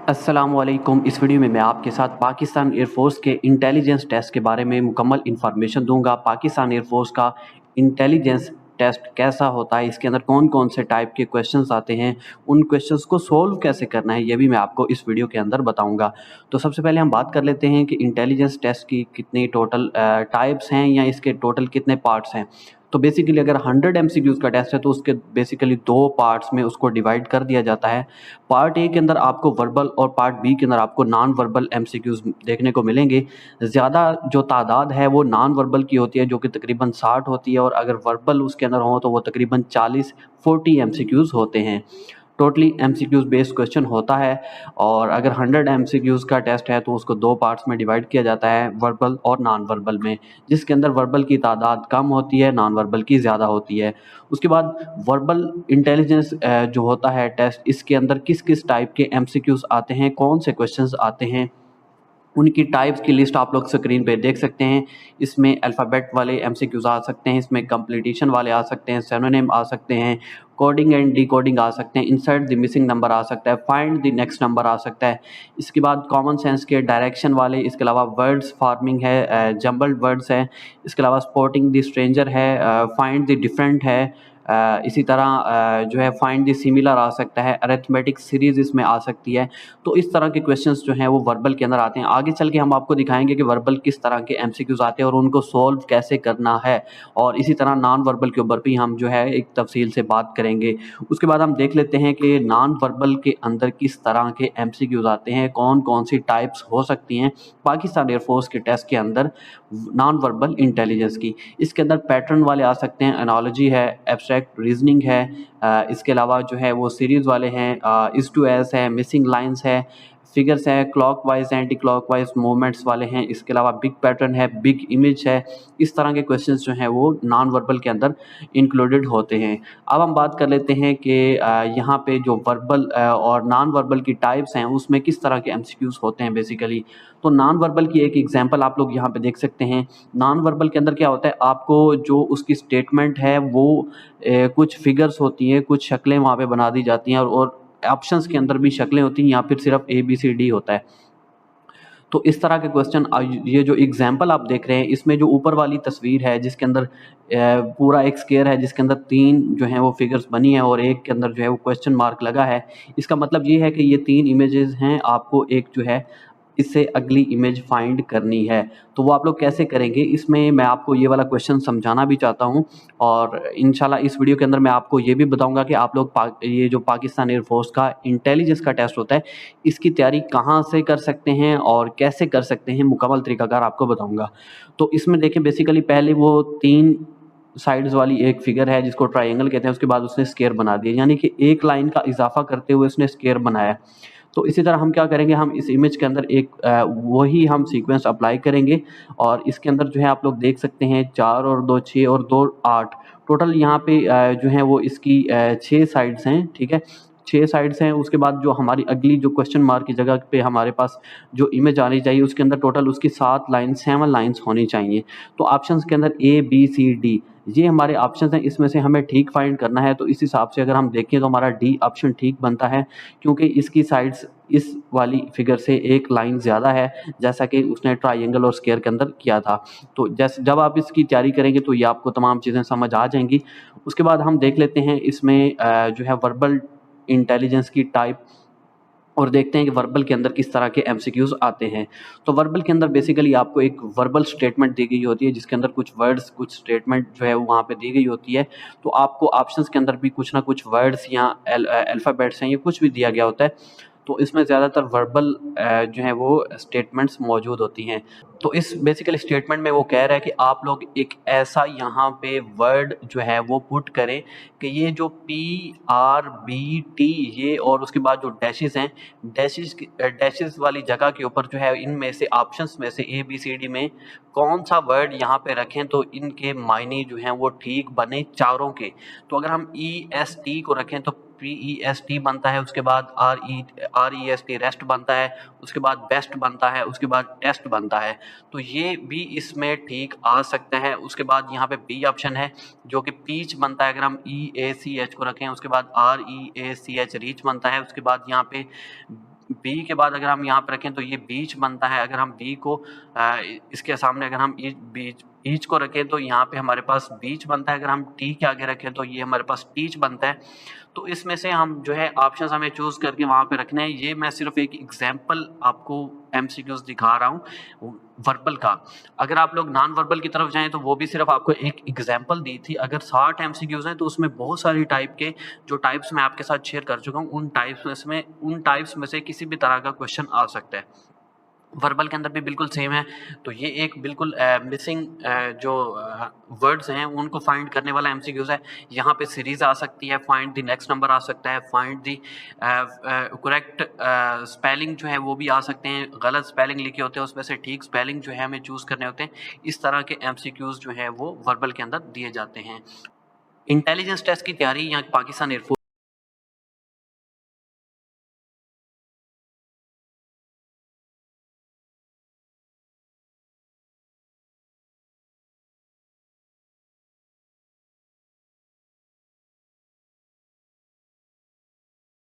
अस्सलामुअलैकुम। इस वीडियो में मैं आपके साथ पाकिस्तान एयरफोर्स के इंटेलिजेंस टेस्ट के बारे में मुकम्मल इन्फॉर्मेशन दूंगा। पाकिस्तान एयरफोर्स का इंटेलिजेंस टेस्ट कैसा होता है, इसके अंदर कौन कौन से टाइप के क्वेश्चंस आते हैं, उन क्वेश्चंस को सोल्व कैसे करना है, ये भी मैं आपको इस वीडियो के अंदर बताऊंगा। तो सबसे पहले हम बात कर लेते हैं कि इंटेलिजेंस टेस्ट की कितनी टोटल टाइप्स हैं या इसके टोटल कितने पार्ट्स हैं। तो बेसिकली अगर 100 एमसीक्यूज़ का टेस्ट है तो उसके बेसिकली दो पार्ट्स में उसको डिवाइड कर दिया जाता है। पार्ट ए के अंदर आपको वर्बल और पार्ट बी के अंदर आपको नॉन वर्बल एमसीक्यूज़ देखने को मिलेंगे। ज़्यादा जो तादाद है वो नॉन वर्बल की होती है, जो कि तकरीबन 60 होती है, और अगर वर्बल उसके अंदर हो तो वो तकरीबन 40 एमसीक्यूज़ होते हैं। टोटली एमसीक्यूज़ बेस्ड क्वेश्चन होता है, और अगर 100 एमसीक्यूज़ का टेस्ट है तो उसको दो पार्ट्स में डिवाइड किया जाता है, वर्बल और नॉन वर्बल में, जिसके अंदर वर्बल की तादाद कम होती है, नॉन वर्बल की ज़्यादा होती है। उसके बाद वर्बल इंटेलिजेंस जो होता है टेस्ट, इसके अंदर किस किस टाइप के एमसीक्यूज़ आते हैं, कौन से क्वेश्चंस आते हैं, उनकी टाइप्स की लिस्ट आप लोग स्क्रीन पे देख सकते हैं। इसमें अल्फ़ाबेट वाले एमसीक्यूज़ आ सकते हैं, इसमें कंप्लीटेशन वाले आ सकते हैं, सिनोनिम आ सकते हैं, कोडिंग एंड डिकोडिंग आ सकते हैं, इंसर्ट द मिसिंग नंबर आ सकता है, फाइंड द नेक्स्ट नंबर आ सकता है। इसके बाद कॉमन सेंस के डायरेक्शन वाले, इसके अलावा वर्ड्स फार्मिंग है, जंबल्ड वर्ड्स है, इसके अलावा स्पॉटिंग द स्ट्रेंजर है, फाइंड द डिफरेंट है, इसी तरह जो है फाइंड द सिमिलर आ सकता है, अरिथमेटिक सीरीज़ इसमें आ सकती है। तो इस तरह के क्वेश्चंस जो हैं वो वर्बल के अंदर आते हैं। आगे चल के हम आपको दिखाएंगे कि वर्बल किस तरह के एमसीक्यूज़ आते हैं और उनको सोल्व कैसे करना है, और इसी तरह नॉन वर्बल के ऊपर भी हम जो है एक तफसील से बात करेंगे। उसके बाद हम देख लेते हैं कि नॉन वर्बल के अंदर किस तरह के एमसीक्यूज़ आते हैं, कौन कौन सी टाइप्स हो सकती हैं पाकिस्तान एयरफोर्स के टेस्ट के अंदर नॉन वर्बल इंटेलिजेंस की। इसके अंदर पैटर्न वाले आ सकते हैं, एनालॉजी है, एब्स्ट्रैक्ट रीजनिंग है, इसके अलावा जो है वो सीरीज़ वाले हैं, इज टू एस है, मिसिंग लाइंस है, फिगर्स है, क्लॉकवाइज एंटी क्लॉकवाइज मूवमेंट्स वाले हैं, इसके अलावा बिग पैटर्न है, बिग इमेज है। इस तरह के क्वेश्चंस जो हैं वो नॉन वर्बल के अंदर इंक्लूडेड होते हैं। अब हम बात कर लेते हैं कि यहाँ पे जो वर्बल और नॉन वर्बल की टाइप्स हैं उसमें किस तरह के एमसीक्यूज़ होते हैं बेसिकली। तो नॉन वर्बल की एक एग्जांपल आप लोग यहाँ पे देख सकते हैं। नॉन वर्बल के अंदर क्या होता है, आपको जो उसकी स्टेटमेंट है वो कुछ फिगर्स होती हैं, कुछ शक्लें वहाँ पे बना दी जाती हैं, और ऑप्शंस के अंदर भी शक्लें होती हैं, या फिर सिर्फ ए बी सी डी होता है। तो इस तरह के क्वेश्चन, ये जो एग्जांपल आप देख रहे हैं इसमें जो ऊपर वाली तस्वीर है जिसके अंदर पूरा एक स्क्वायर है जिसके अंदर तीन जो हैं वो फिगर्स बनी है और एक के अंदर जो है वो क्वेश्चन मार्क लगा है, इसका मतलब ये है कि ये तीन इमेजेस हैं, आपको एक जो है इससे अगली इमेज फाइंड करनी है। तो वो आप लोग कैसे करेंगे, इसमें मैं आपको ये वाला क्वेश्चन समझाना भी चाहता हूँ, और इंशाल्लाह इस वीडियो के अंदर मैं आपको ये भी बताऊंगा कि आप लोग ये जो पाकिस्तान एयरफोर्स का इंटेलिजेंस का टेस्ट होता है इसकी तैयारी कहाँ से कर सकते हैं और कैसे कर सकते हैं, मुकम्मल तरीकाकार आपको बताऊंगा। तो इसमें देखें बेसिकली पहले वो तीन साइड्स वाली एक फिगर है जिसको ट्रायंगल कहते हैं, उसके बाद उसने स्क्वायर बना दिया, यानी कि एक लाइन का इजाफा करते हुए उसने स्क्वायर बनाया। तो इसी तरह हम क्या करेंगे, हम इस इमेज के अंदर एक वही हम सीक्वेंस अप्लाई करेंगे, और इसके अंदर जो है आप लोग देख सकते हैं 4 और 2 6 और 2 8, टोटल यहाँ पे जो है वो इसकी 6 साइड्स हैं, ठीक है, 6 साइड्स हैं। उसके बाद जो हमारी अगली जो क्वेश्चन मार्क की जगह पे हमारे पास जो इमेज आनी चाहिए उसके अंदर टोटल उसकी 7 लाइन्स होनी चाहिए। तो ऑप्शंस के अंदर ए बी सी डी ये हमारे ऑप्शंस हैं, इसमें से हमें ठीक फाइंड करना है। तो इस हिसाब से अगर हम देखें तो हमारा डी ऑप्शन ठीक बनता है, क्योंकि इसकी साइड्स इस वाली फिगर से एक लाइन ज़्यादा है, जैसा कि उसने ट्रायंगल और स्क्वायर के अंदर किया था। तो जैसे जब आप इसकी तैयारी करेंगे तो ये आपको तमाम चीज़ें समझ आ जाएंगी। उसके बाद हम देख लेते हैं इसमें जो है वर्बल इंटेलिजेंस की टाइप, और देखते हैं कि वर्बल के अंदर किस तरह के एमसीक्यूज़ आते हैं। तो वर्बल के अंदर बेसिकली आपको एक वर्बल स्टेटमेंट दी गई होती है जिसके अंदर कुछ वर्ड्स, कुछ स्टेटमेंट जो है वहाँ पे दी गई होती है। तो आपको ऑप्शंस के अंदर भी कुछ ना कुछ वर्ड्स या अल्फ़ाबेट्स हैं, ये कुछ भी दिया गया होता है। तो इसमें ज़्यादातर वर्बल जो है वो स्टेटमेंट्स मौजूद होती हैं। तो इस बेसिकली स्टेटमेंट में वो कह रहा है कि आप लोग एक ऐसा यहाँ पे वर्ड जो है वो पुट करें कि ये जो पी आर बी टी ये और उसके बाद जो डैशेस हैं, डैशेस वाली जगह के ऊपर जो है इनमें से ऑप्शंस में से ए बी सी डी में कौन सा वर्ड यहाँ पे रखें तो इनके मायने जो हैं वो ठीक बने चारों के। तो अगर हम ई एस टी को रखें तो पी ई एस टी बनता है, उसके बाद R E S T rest बनता है, उसके बाद बेस्ट बनता है, उसके बाद टेस्ट बनता है। तो ये भी इसमें ठीक आ सकता है। उसके बाद यहाँ पे बी ऑप्शन है जो कि पीच बनता है, अगर हम ई ए सी एच को रखें, उसके बाद आर ई ए सी एच रीच बनता है, उसके बाद यहाँ पे बी के बाद अगर हम यहाँ पे रखें तो ये बीच बनता है। अगर हम बी को इसके सामने अगर हम ईच को रखें तो यहाँ पे हमारे पास बीच बनता है। अगर हम टी के आगे रखें तो ये हमारे पास टीच बनता है। तो इसमें से हम जो है ऑप्शंस हमें चूज़ करके वहाँ पे रखने हैं। ये मैं सिर्फ एक एग्जांपल आपको एमसीक्यूज दिखा रहा हूँ वर्बल का। अगर आप लोग नॉन वर्बल की तरफ जाएं तो वो भी सिर्फ आपको एक एग्जांपल दी थी। अगर 60 एमसीक्यूज हैं तो उसमें बहुत सारी टाइप के जो टाइप्स मैं आपके साथ शेयर कर चुका हूँ, उन टाइप्स में से किसी भी तरह का क्वेश्चन आ सकता है। वर्बल के अंदर भी बिल्कुल सेम है। तो ये एक बिल्कुल मिसिंग जो वर्ड्स हैं उनको फाइंड करने वाला एमसीक्यूज है। यहाँ पे सीरीज आ सकती है, फाइंड द नेक्स्ट नंबर आ सकता है, फाइंड द करेक्ट स्पेलिंग जो है वो भी आ सकते हैं। गलत स्पेलिंग लिखे होते हैं उसमें से ठीक स्पेलिंग जो है हमें चूज़ करने होते हैं। इस तरह के एमसीक्यूज जो है वो वर्बल के अंदर दिए जाते हैं। इंटेलिजेंस टेस्ट की तैयारी यहाँ पाकिस्तान एयरफोर्स